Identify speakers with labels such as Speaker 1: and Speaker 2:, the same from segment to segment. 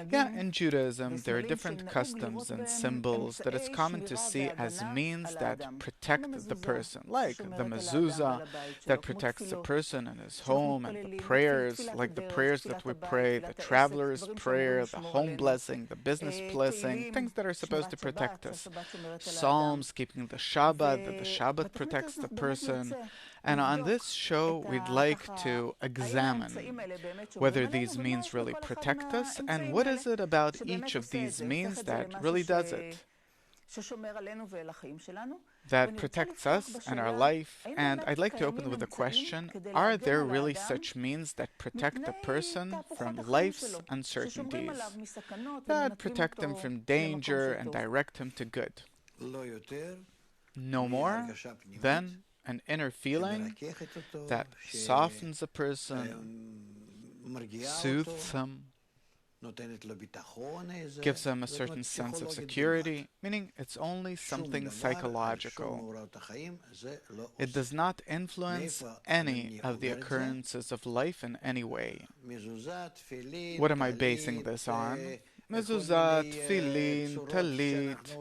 Speaker 1: Yeah, in Judaism, there are different customs and symbols that it's common to see as means that protect the person, like the mezuzah that protects the person and his home, and the prayers, like the prayers that we pray, the traveler's prayer, the home blessing, the business blessing, things that are supposed to protect us. Psalms, keeping the Shabbat, that the Shabbat protects the person. And on this show, we'd like to examine whether these means really protect us, and what is it about each of these means that really does it, that protects us and our life. And I'd like to open with a question: are there really such means that protect a person from life's uncertainties, that protect him from danger and direct him to good? No more than an inner feeling that softens a person, soothes him, gives him a certain sense of security, meaning it's only something psychological. It does not influence any of the occurrences of life in any way. What am I basing this on? Mezuzah, tefillin, talit,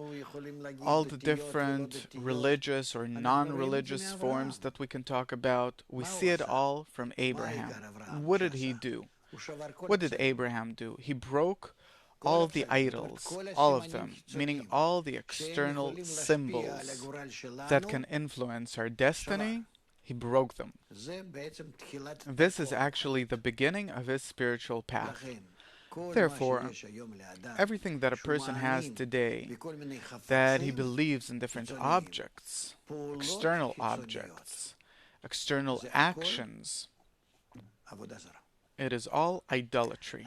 Speaker 1: all the different religious or non-religious forms that we can talk about, we see it all from Abraham. What did he do? What did Abraham do? He broke all the idols, all of them, meaning all the external symbols that can influence our destiny. He broke them. This is actually the beginning of his spiritual path. Therefore, everything that a person has today, that he believes in different objects, external actions, it is all idolatry.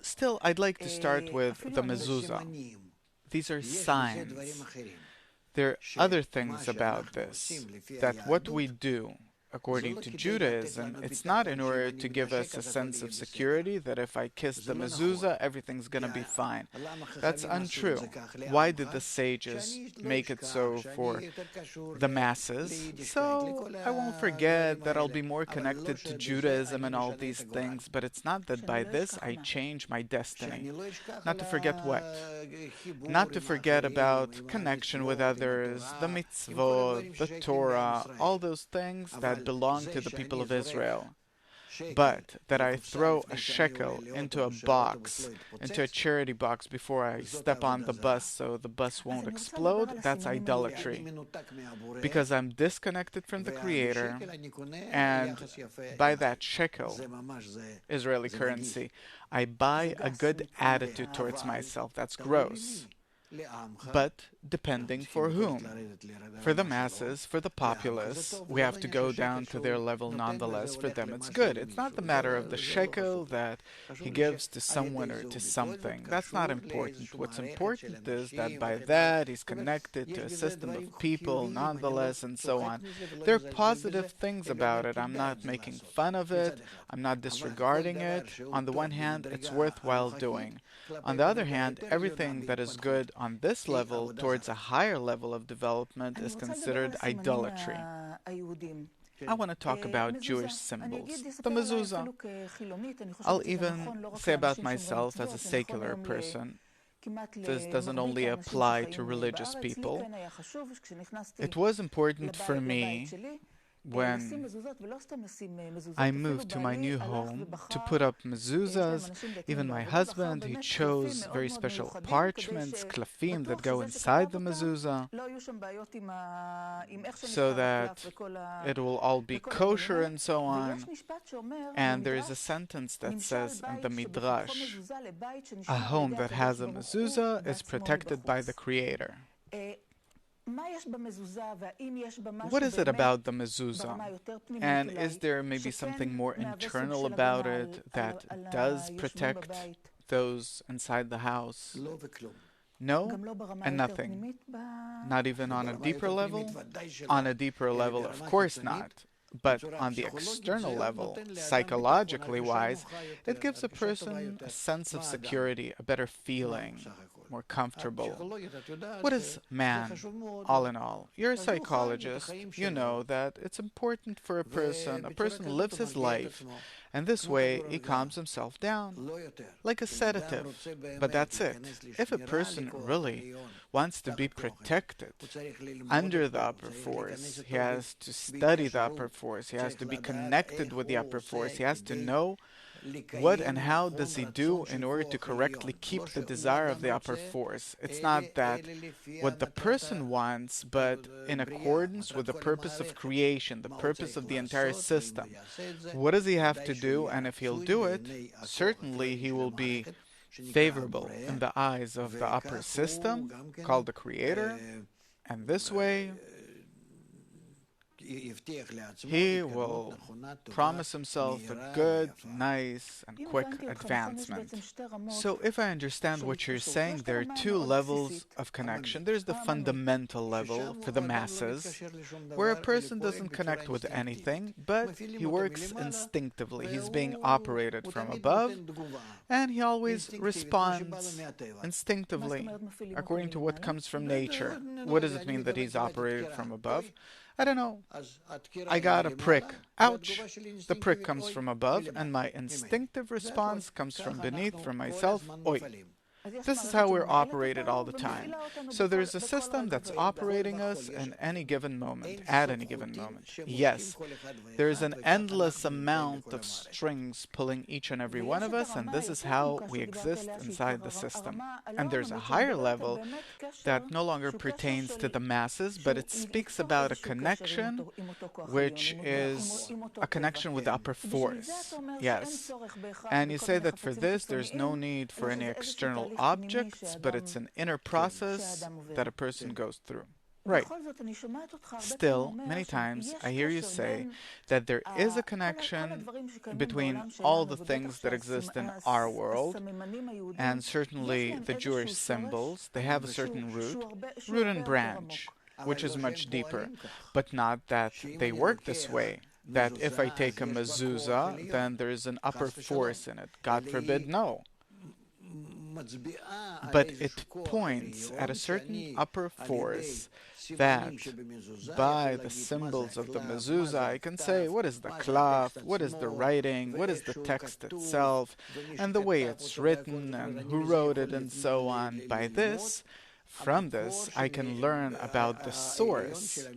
Speaker 1: Still, I'd like to start with the mezuzah. These are signs. There are other things about this, that what we do, according to Judaism, it's not in order to give us a sense of security that if I kiss the mezuzah, everything's going to be fine. That's untrue. Why did the sages make it so for the masses? So I won't forget that I'll be more connected to Judaism and all these things, but it's not that by this I change my destiny. Not to forget what? Not to forget about connection with others, the mitzvot, the Torah, all those things that belong to the people of Israel. But that I throw a shekel into a box, into a charity box before I step on the bus so the bus won't explode, that's idolatry. Because I'm disconnected from the Creator, and by that shekel, Israeli currency, I buy a good attitude towards myself. That's gross. But depending for whom. For the masses, for the populace, we have to go down to their level nonetheless. For them it's good. It's not the matter of the shekel that he gives to someone or to something. That's not important. What's important is that by that he's connected to a system of people nonetheless, and so on. There are positive things about it. I'm not making fun of it. I'm not disregarding it. On the one hand, it's worthwhile doing. On the other hand, everything that is good on this level towards a higher level of development is considered idolatry. I want to talk about Jewish symbols. The mezuzah. I'll even say about myself as a secular person. This doesn't only apply to religious people. It was important for me when I moved to my new home to put up mezuzahs. Even my husband, he chose very special parchments, klafim, that go inside the mezuzah, so that it will all be kosher and so on. And there is a sentence that says in the Midrash, a home that has a mezuzah is protected by the Creator. What is it about the mezuzah? And is there maybe something more internal about it that does protect those inside the house? No, and nothing. Not even on a deeper level? On a deeper level, of course not. But on the external level, psychologically wise, it gives a person a sense of security, a better feeling. more comfortable. What is man, all in all? You're a psychologist. You know that it's important for a person lives his life, and this way he calms himself down, like a sedative. But that's it. If a person really wants to be protected under the upper force, he has to study the upper force, he has to be connected with the upper force, he has to know what and how does he do in order to correctly keep the desire of the upper force. It's not that what the person wants, but in accordance with the purpose of creation, the purpose of the entire system. What does he have to do? And if he'll do it, certainly he will be favorable in the eyes of the upper system, called the Creator, and this way he will promise himself a good, nice, and quick advancement. So if I understand what you're saying, there are two levels of connection. There's the fundamental level for the masses, where a person doesn't connect with anything, but he works instinctively. He's being operated from above, and he always responds instinctively, according to what comes from nature. What does it mean that he's operated from above? I don't know. I got a prick. Ouch! The prick comes from above, and my instinctive response comes from beneath, from myself. Oi! This is how we're operated all the time. So there's a system that's operating us in any given moment, at any given moment. Yes, there's an endless amount of strings pulling each and every one of us, and this is how we exist inside the system. And there's a higher level that no longer pertains to the masses, but it speaks about a connection which is a connection with the upper force. Yes. And you say that for this, there's no need for any external objects, but it's an inner process that a person goes through. Right. Still, many times I hear you say that there is a connection between all the things that exist in our world, and certainly the Jewish symbols. They have a certain root and branch, which is much deeper, but not that they work this way. That if I take a mezuzah, then there is an upper force in it. God forbid, no. But it points at a certain upper force that by the symbols of the mezuzah I can say what is the klaf, what is the writing, what is the text itself, and the way it's written, and who wrote it, and so on. By this, from this, I can learn about the source,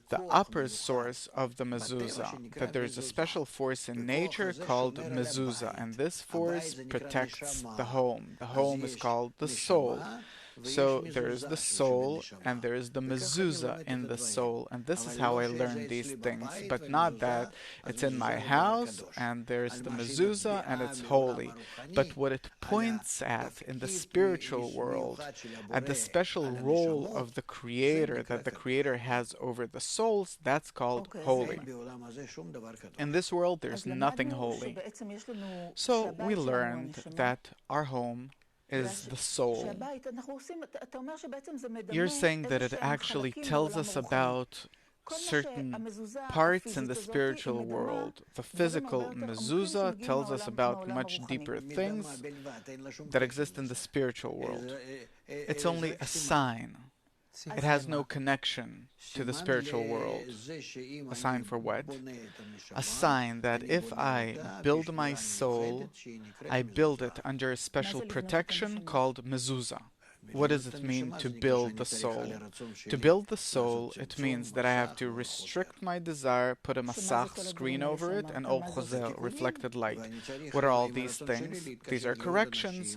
Speaker 1: the upper source of the mezuzah, that there is a special force in nature called mezuzah, and this force protects the home. The home is called the soul. So there is the soul, and there is the mezuzah in the soul, and this is how I learn these things, but not that it's in my house, and there's the mezuzah, and it's holy. But what it points at in the spiritual world, at the special role of the Creator, that the Creator has over the souls, that's called holy. In this world, there's nothing holy. So we learned that our home is the soul. You're saying that it actually tells us about certain parts in the spiritual world. The physical mezuzah tells us about much deeper things that exist in the spiritual world. It's only a sign. It has no connection to the spiritual world. A sign for what? A sign that if I build my soul, I build it under a special protection called mezuzah. What does it mean to build the soul? To build the soul, it means that I have to restrict my desire, put a masach screen over it, and ol chozer, reflected light. What are all these things? These are corrections.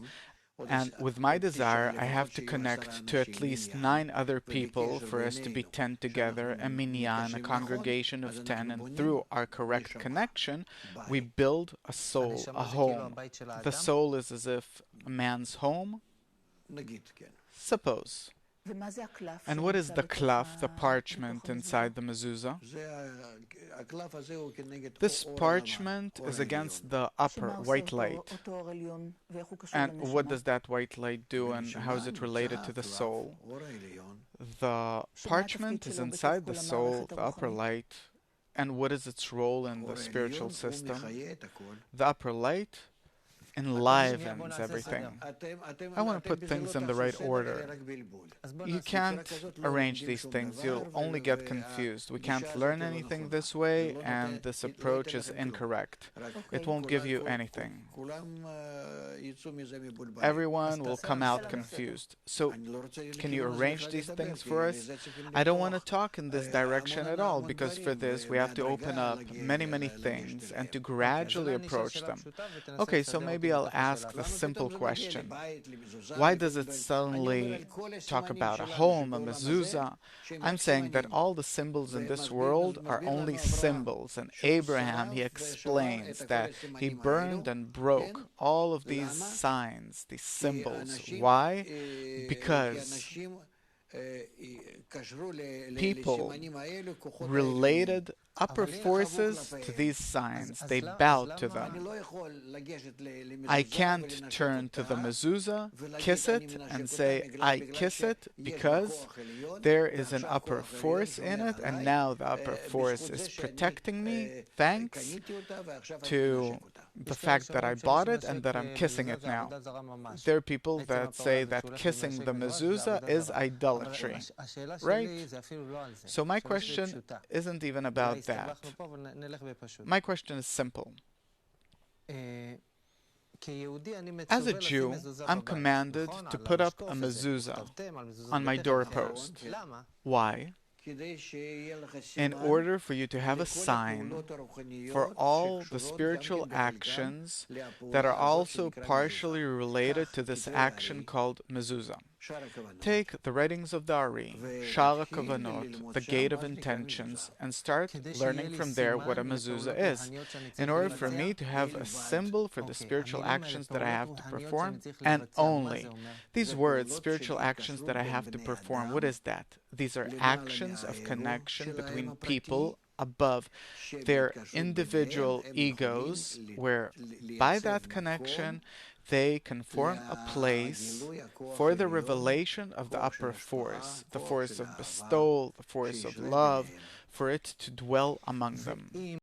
Speaker 1: And with my desire, I have to connect to at least 9 other people for us to be 10 together, a minyan, a congregation of 10, and through our correct connection, we build a soul, a home. The soul is as if a man's home. Suppose. And what is the klaf, the parchment inside the mezuzah? This parchment is against the upper white light. And what does that white light do, and how is it related to the soul? The parchment is inside the soul, the upper light. And what is its role in the spiritual system? The upper light enlivens everything. I want to put things in the right order. You can't arrange these things. You'll only get confused. We can't learn anything this way, and this approach is incorrect. It won't give you anything. Everyone will come out confused. So, can you arrange these things for us? I don't want to talk in this direction at all, because for this we have to open up many things and to gradually approach them. Okay, so maybe I'll ask the simple question. Why does it suddenly talk about a home, a mezuzah? I'm saying that all the symbols in this world are only symbols, and Abraham, he explains that he burned and broke all of these signs, these symbols. Why? Because people related upper forces to these signs. They bowed to them. I can't turn to the mezuzah, kiss it, and say, I kiss it because there is an upper force in it, and now the upper force is protecting me, thanks to the fact that I bought it and that I'm kissing it now. There are people that say that kissing the mezuzah is idolatry, right? So my question isn't even about that. My question is simple. As a Jew, I'm commanded to put up a mezuzah on my doorpost. Why? In order for you to have a sign for all the spiritual actions that are also partially related to this action called mezuzah. Take the writings of the Ari, Shara Kavanot, the Gate of Intentions, and start learning from there what a mezuzah is. In order for me to have a symbol for the spiritual actions that I have to perform, and only. These words, spiritual actions that I have to perform, what is that? These are actions of connection between people above their individual egos, where by that connection they can form a place for the revelation of the upper force, the force of bestowal, the force of love, for it to dwell among them.